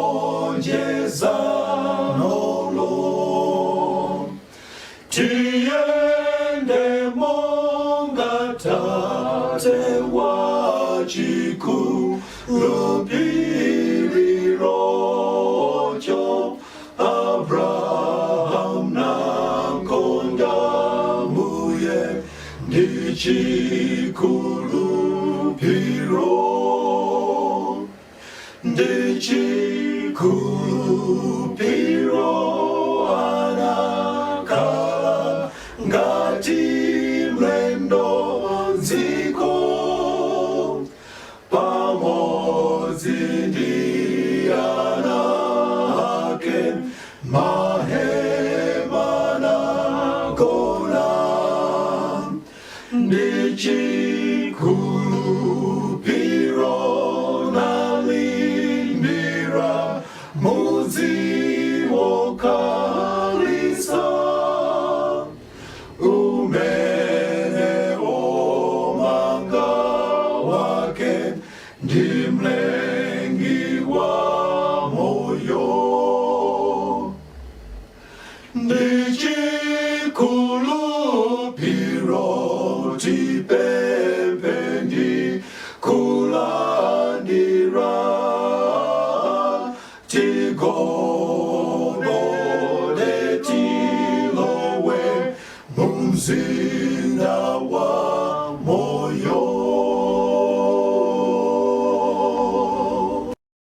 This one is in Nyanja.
lalonjeza nolo tiende monga tate wachikulupiririocho Abraham namkonda muye ndichikulupiro anakala ngati mlendo dziko pamodzi ndi ana ake mahema nagona ndichikulupiro nalimbira mudzi wokalisa umene omanga wake ndi mlengi wa moyo ndichikulupiro tipempendi kulandira tigode tilowe mumzi